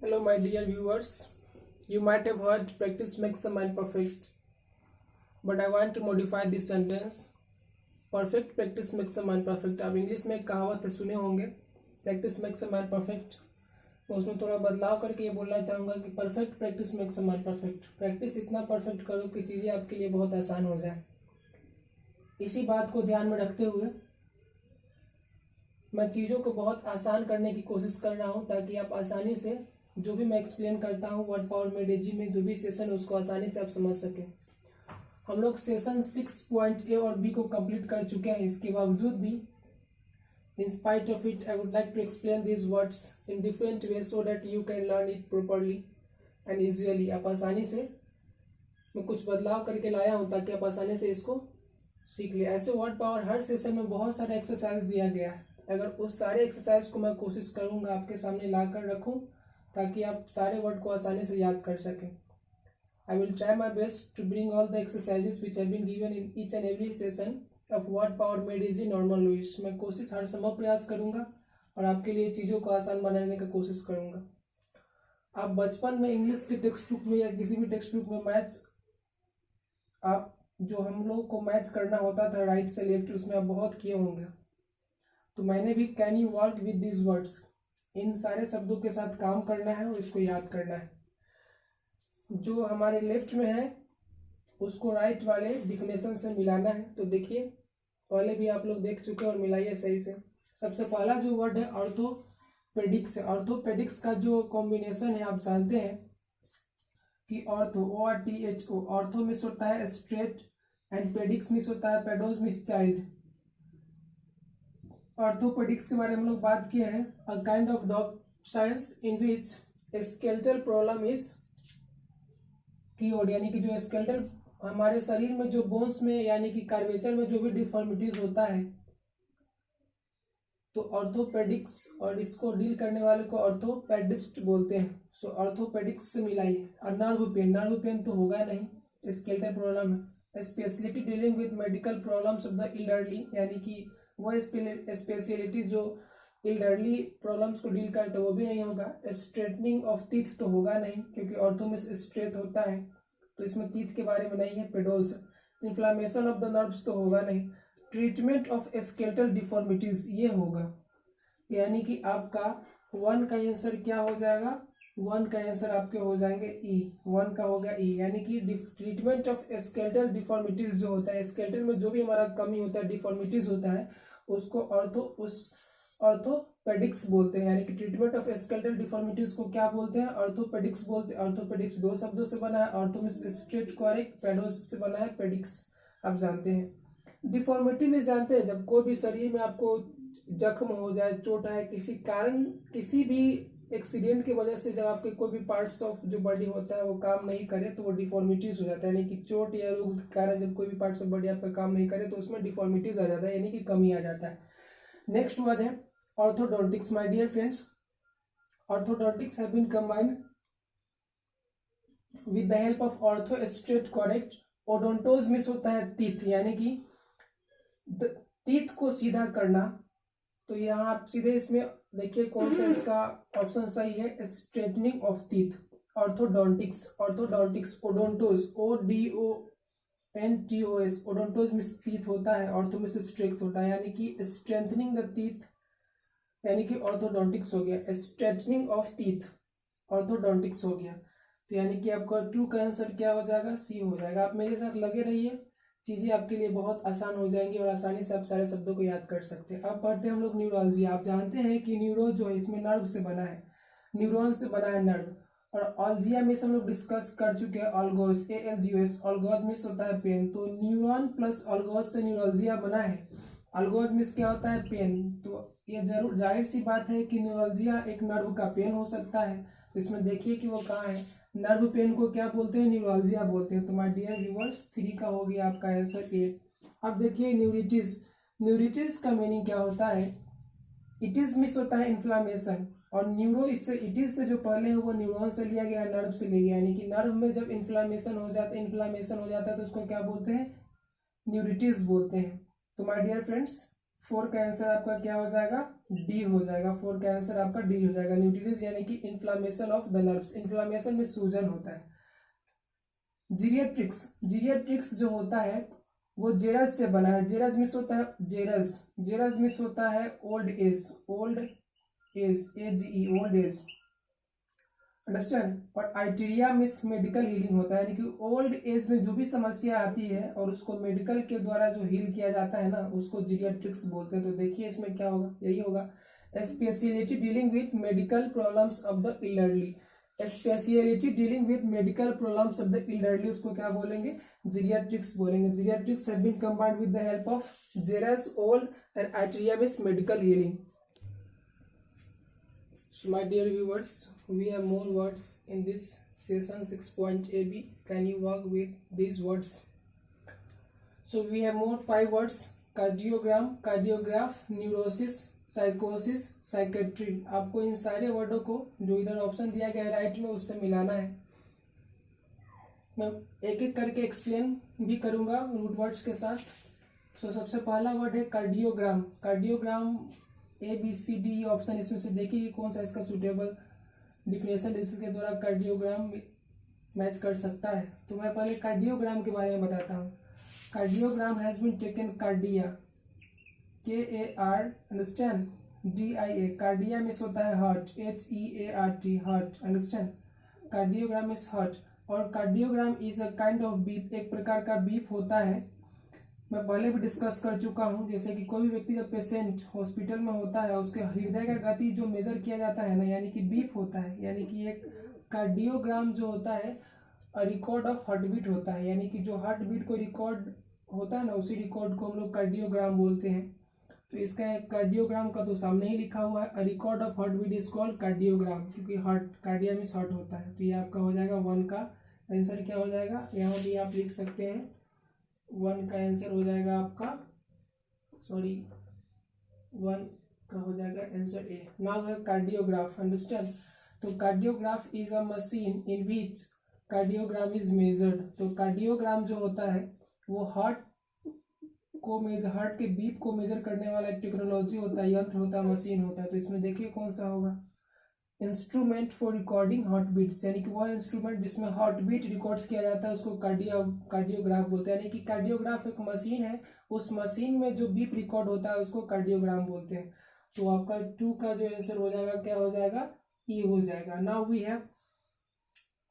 Hello, my dear viewers. You might have heard practice makes a man perfect, but I want to modify this sentence. Perfect practice makes a man perfect. आप English में एक कहावत है सुने होंगे, practice makes a man perfect. तो उसमें थोड़ा बदलाव करके ये बोलना चाहूँगा कि perfect practice makes a man perfect. Practice इतना परफेक्ट करो कि चीज़ें आपके लिए बहुत आसान हो जाए। इसी बात को ध्यान में रखते हुए मैं चीज़ों को बहुत आसान करने की कोशिश कर रहा हूँ, ताकि आप आसानी से जो भी मैं एक्सप्लेन करता हूँ वर्ड पावर मेड एजी में जो भी सेशन उसको आसानी से आप समझ सकें। हम लोग सेशन 6.A और B को कंप्लीट कर चुके हैं। इसके बावजूद भी in spite of it I would like to explain this words in different way so that you can learn it properly and easily. आप आसानी से मैं कुछ बदलाव करके लाया हूँ ताकि आप आसानी से इसको सीख ले। ऐसे वर्ड पावर हर सेशन में बहुत सारा एक्सरसाइज दिया गया है। अगर उस सारे एक्सरसाइज को मैं कोशिश करूँगा आपके सामने ला कर रखूँ ताकि आप सारे वर्ड को आसानी से याद कर सकें। I will try my best to bring all the exercises which have been given in each and every session of word power made easy normal English। मैं कोशिश हर संभव प्रयास करूंगा और आपके लिए चीज़ों को आसान बनाने की कोशिश करूंगा। आप बचपन में इंग्लिश के टेक्स्ट बुक में या किसी भी टेक्स्ट बुक में मैथ्स आप जो हम लोग को मैच करना होता था राइट से लेफ्ट, उसमें आप बहुत किए होंगे। तो मैंने भी can you work with this words, इन सारे शब्दों के साथ काम करना है और इसको याद करना है। जो हमारे लेफ्ट में है उसको राइट वाले डिफिनेशन से मिलाना है। तो देखिए, पहले भी आप लोग देख चुके हैं और मिलाइए सही से। सबसे पहला जो वर्ड है ऑर्थोपेडिक्स है। ऑर्थोपेडिक्स का जो कॉम्बिनेशन है आप जानते हैं कि ऑर्थो ORTHO, ऑर्थो मिस होता है स्ट्रेट एंड पेडिक्स मिस होता है पेडोज मिस चाइल्ड। ऑर्थोपेडिक्स के बारे में हम लोग बात किए हैं, अ kind of dog science in which skeletal problem is cured, यानी कि जो स्केलेटल हमारे शरीर में जो बोन्स में यानी कि कार्वेचर में जो भी डिफॉर्मिटीज होता है तो ऑर्थोपेडिक्स, और इसको डील करने वाले को ऑर्थोपेडिस्ट बोलते हैं। सो ऑर्थोपेडिक्स से मिलाइए। और नर्व पेन तो होगा नहीं, स्केलेटल प्रॉब्लम है। Speciality dealing with medical problems of the elderly, यानी कि वह स्पेशलिटी जो इल्डरली प्रॉब्लम्स को डील करते वो भी नहीं होगा। स्ट्रेटनिंग ऑफ टीथ तो होगा नहीं, क्योंकि ऑर्थो में स्ट्रेट होता है तो इसमें टीथ के बारे में नहीं है, पेडोल्स। इन्फ्लामेशन ऑफ द नर्व्स तो होगा नहीं। ट्रीटमेंट ऑफ स्केलेटल डिफॉर्मिटीज ये होगा, यानी कि आपका 1 का आंसर क्या हो जाएगा, 1 का आंसर आपके हो जाएंगे ई, 1 का हो गया ई, यानी कि ट्रीटमेंट ऑफ स्केलेटल डिफॉर्मिटीज जो होता है, स्केलेटल में जो भी हमारा कमी होता है डिफॉर्मिटीज होता है उसको ऑर्थोपेडिक्स बोलते हैं। यानी कि ट्रीटमेंट ऑफ स्केलेटल डिफॉर्मिटीज को क्या बोलते हैं, ऑर्थोपेडिक्स बोलते हैं। ऑर्थोपेडिक्स दो शब्दों से बना है, ऑर्थो में स्ट्रेट करेक्ट, पेडोस से बना है पेडिक्स, आप जानते हैं। डिफॉर्मिटी में जानते हैं जब कोई भी शरीर में आपको जख्म हो जाए, चोट है, किसी कारण किसी भी एक्सीडेंट की वजह से जब आपके कोई भी पार्ट्स ऑफ जो बॉडी होता है वो काम नहीं करे तो वो डिफॉर्मिटीज हो जाता है। यानी कि चोट या रोग के कारण जब कोई भी पार्ट्स ऑफ बॉडी आपका काम नहीं करे तो उसमें डिफॉर्मिटीज आ जाता है, यानी कि कमी आ जाता है। नेक्स्ट वर्ड है orthodontics. My dear friends, orthodontics have been combined with the help of ortho straight correct. Odontos means होता है टीथ, यानी कि टीथ को सीधा करना। तो यहाँ आप सीधे इसमें देखिए कौन सा इसका ऑप्शन सही है, straightening of teeth. Orthodontics, odontos ODONTOS, odontos में टीथ होता है, ऑर्थो में से स्ट्रेट होता है, यानी कि स्ट्रेंथनिंग द टीथ, यानी कि ऑर्थोडोंटिक्स हो गया। स्ट्रेटनिंग ऑफ टीथ ऑर्थोडोंटिक्स हो गया। तो यानी कि आपका 2 का आंसर क्या हो जाएगा, सी हो जाएगा। आप मेरे साथ लगे रहिए, चीज़ें आपके लिए बहुत आसान हो जाएंगी और आसानी से आप सारे शब्दों को याद कर सकते हैं। अब पढ़ते हैं हम लोग न्यूरोलॉजी। आप जानते हैं कि न्यूरो जो है इसमें नर्व से बना है, न्यूरॉन से बना है नर्व। और ऑल्जिया में हम लोग डिस्कस कर चुके हैं ऑल्गोस, ALGOS, ऑल्गोज मिस होता है पेन। तो न्यूरॉन प्लस ऑल्गोज से न्यूरोलॉजिया बना है। ऑल्गोज मिस क्या होता है, पेन। तो ये जरूर जाहिर सी बात है कि न्यूरोलजिया एक नर्व का पेन हो सकता है। तो इसमें देखिए कि वो कहाँ है, नर्व पेन को क्या बोलते हैं, न्यूरोलजिया बोलते हैं। तो माय डियर व्यूअर्स 3 का हो गया आपका आंसर ए। अब देखिए न्यूरिटिस। न्यूरिटिस का मीनिंग क्या होता है, इटिस मिस होता है इन्फ्लामेशन, और न्यूरो इससे इटिस से जो पहले है वो न्यूरॉन से लिया गया, नर्व से लिया गया। यानी कि नर्व में जब इन्फ्लामेशन हो जाता है तो उसको क्या बोलते हैं, न्यूरिटिस बोलते हैं। तो माय डियर फ्रेंड्स 4 का आंसर आपका क्या हो जाएगा, डी हो जाएगा। 4 का आंसर आपका डी हो जाएगा। न्यूक्लियस यानी कि inflammation of the nerves, inflammation में सूजन होता है। जीरियाट्रिक्स, जीरियाट्रिक्स जो होता है वो जेरस से बना है। जेरस मिस होता है, जेरस, जेरस मिस होता है old age, old age, age old age, understand. और आइटेरिया मिस मेडिकल हीलिंग होता है, यानी कि ओल्ड एज में जो भी समस्या आती है और उसको मेडिकल के द्वारा जो हील किया जाता है ना, उसको जीरियाट्रिक्स बोलते हैं। तो देखिए इसमें क्या होगा, यही होगा, speciality dealing with medical problems of the elderly, speciality dealing with medical problems of the elderly, उसको क्या बोलेंगे, जीरियाट्रिक्स बोलेंगे। Geriatrics have been combined with the help of geras, old and iatria means medical healing. So my dear viewers, we have more words in this session 6.ab. Can you work with these words? So we have more 5 words: cardiogram, cardiograph, neurosis, psychosis, psychiatry. आपको इन सारे वर्डों को जो इधर option दिया गया है right में, उससे मिलाना है। मैं एक एक करके एक्सप्लेन भी करूंगा रूट वर्ड्स के साथ। तो सबसे पहला वर्ड है cardiogram. Cardiogram A B C D option, इसमें से देखिए कौन सा इसका सुटेबल डिफिनेशन इसके द्वारा कार्डियोग्राम मैच कर सकता है। तो मैं पहले कार्डियोग्राम के बारे में बताता हूँ। Cardiogram has been taken cardia, KAR, understand, DIA, cardia means होता है heart, HEART, heart, understand. Cardiogram is heart. और cardiogram is a kind of beep, एक प्रकार का बीप होता है। मैं पहले भी डिस्कस कर चुका हूं, जैसे कि कोई भी व्यक्ति जब पेशेंट हॉस्पिटल में होता है, उसके हृदय का गति जो मेजर किया जाता है ना, यानी कि बीप होता है, यानी कि एक कार्डियोग्राम जो होता है रिकॉर्ड ऑफ हार्ट बीट होता है, यानी कि जो हार्ट बीट को रिकॉर्ड होता है ना, उसी रिकॉर्ड को हम लोग कार्डियोग्राम बोलते हैं। तो इसका कार्डियोग्राम का तो सामने ही लिखा हुआ है, record of heart beat is called cardiogram, क्योंकि हार्ट, कार्डिया मींस हार्ट होता है। तो ये आपका हो जाएगा 1 का आंसर क्या हो जाएगा, यहाँ भी आप लिख सकते हैं 1 का आंसर हो जाएगा आपका, सॉरी 1 का हो जाएगा आंसर ए। नाउ है कार्डियोग्राफ, अंडरस्टैंड। तो cardiograph is a machine in which cardiogram is measured. तो कार्डियोग्राम जो होता है वो हार्ट के बीप को मेजर करने वाला एक टेक्नोलॉजी होता है, यंत्र होता है, मशीन होता है। तो इसमें देखिए कौन सा होगा, instrument for recording heart beats, यानी कि वह इंस्ट्रूमेंट जिसमें हार्ट बीट रिकॉर्ड्स किया जाता है उसको कार्डियोग्राफ बोलते हैं। यानी कि कार्डियोग्राफ एक मशीन है, उस मशीन में जो बीप रिकॉर्ड होता है उसको कार्डियोग्राम बोलते हैं। तो आपका 2 का जो आंसर हो जाएगा क्या हो जाएगा, ई हो जाएगा। Now we have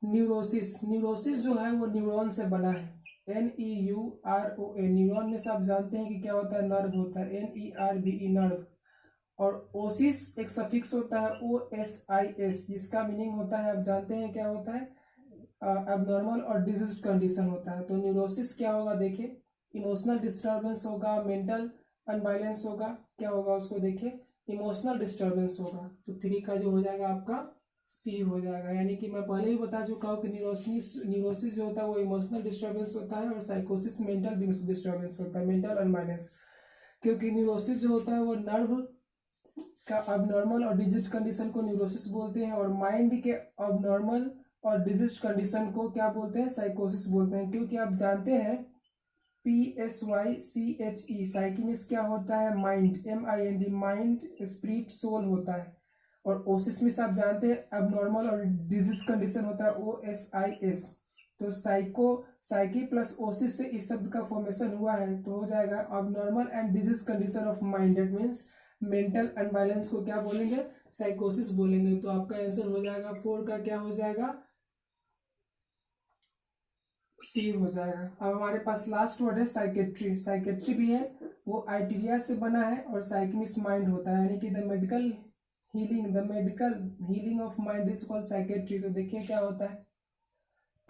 neurosis. Neurosis जो है वो न्यूरॉन से बना है, NEURON। न्यूरॉन में से आप जानते हैं कि क्या होता है, नर्व होता है, NERVE, नर्व। और ओसिस एक सफिक्स होता है, OSIS, जिसका मीनिंग होता है, आप जानते हैं क्या होता है, एबनॉर्मल और डिजीज कंडीशन होता है। तो न्यूरोसिस क्या होगा, देखिए इमोशनल डिस्टर्बेंस होगा, मेंटल अनबैलेंस होगा, क्या होगा उसको देखिए, इमोशनल डिस्टर्बेंस होगा। तो 3 का जो हो जाएगा आपका सी हो जाएगा। यानी कि मैं पहले ही बता चुका हूँ कि न्यूरोसिस जो होता है वो इमोशनल डिस्टर्बेंस होता है और साइकोसिस मेंटल डिस्टर्बेंस होता है, मेंटल अनबैलेंस। क्योंकि न्यूरोसिस जो होता है वो नर्व का अबनॉर्मल और डिजीज कंडीशन को न्यूरोसिस बोलते हैं, और माइंड के अबनॉर्मल और डिजीज कंडीशन को क्या बोलते हैं, साइकोसिस बोलते हैं। क्योंकि आप जानते हैं PSYCHE, साइकी मींस क्या होता है, mind, MIND, mind, spirit, soul होता है। और ओसिस मींस आप जानते हैं अबनॉर्मल और डिजीज कंडीशन होता है, OSIS। तो साइकी प्लस ओसिस से इस शब्द का फॉर्मेशन हुआ है, तो हो जाएगा abnormal and disease condition of mind, that means mental unbalance को क्या बोलेंगे, साइकोसिस बोलेंगे। तो आपका आंसर हो जाएगा 4 का क्या हो जाएगा, सी हो जाएगा। अब हमारे पास लास्ट वर्ड है साइकेट्री। साइकेट्री भी है, वो आइटेरिया से बना है और साइकिमिस माइंड होता है, यानी कि the medical healing of mind is called psychiatry. तो देखिए क्या होता है,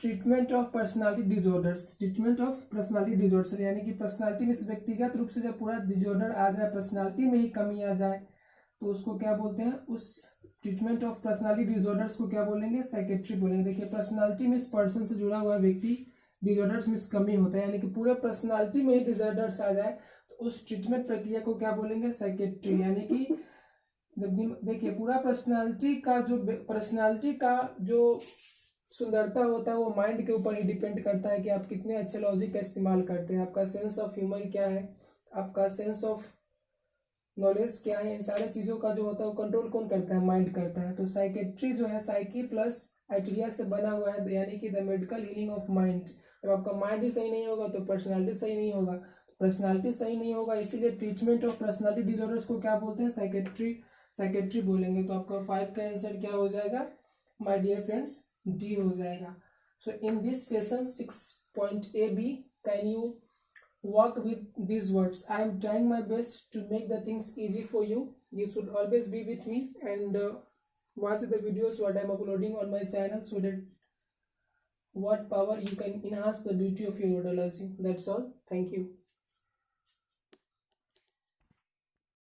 treatment of personality disorders, treatment of personality disorder, यानी कि पर्सनालिटी में व्यक्तिगत रूप से जब पूरा डिजॉर्डर आ जाए, पर्सनालिटी में ही कमी आ जाए, तो उसको क्या बोलते हैं, उस ट्रीटमेंट ऑफ पर्सनालिटी डिजॉर्डर्स को क्या बोलेंगे, साइकेट्री बोलेंगे। देखिए पर्सनालिटी में पर्सन से जुड़ा हुआ व्यक्ति, डिजॉर्डर्स में कमी होता है, यानी कि पूरे पर्सनालिटी में ही डिजॉर्डर्स आ जाए तो उस ट्रीटमेंट प्रक्रिया को क्या बोलेंगे, साइकेट्री। यानी कि देखिए पूरा पर्सनालिटी का जो सुंदरता होता है वो माइंड के ऊपर ही डिपेंड करता है कि आप कितने अच्छे लॉजिक का इस्तेमाल करते हैं, आपका सेंस ऑफ ह्यूमर क्या है, आपका सेंस ऑफ नॉलेज क्या है, इन सारी चीज़ों का जो होता है वो कंट्रोल कौन करता है, माइंड करता है। तो साइकेट्री जो है साइकी प्लस आइट्रिया से बना हुआ है, यानी कि the medical healing of mind. जब आपका माइंड ही सही नहीं होगा तो पर्सनालिटी सही नहीं होगा, पर्सनालिटी सही नहीं होगा, इसीलिए ट्रीटमेंट ऑफ पर्सनालिटी डिसऑर्डर्स को क्या बोलते हैं, साइकेट्री बोलेंगे। तो आपका 5 का आंसर क्या हो जाएगा माय डियर फ्रेंड्स, डी हो जाएगा। So in this session 6.ab can you work with these words. I am trying my best to make the things easy for you. You should always be with me and watch the videos what I am uploading on my channel, so that what power you can enhance the beauty of your audiology. That's all. Thank you.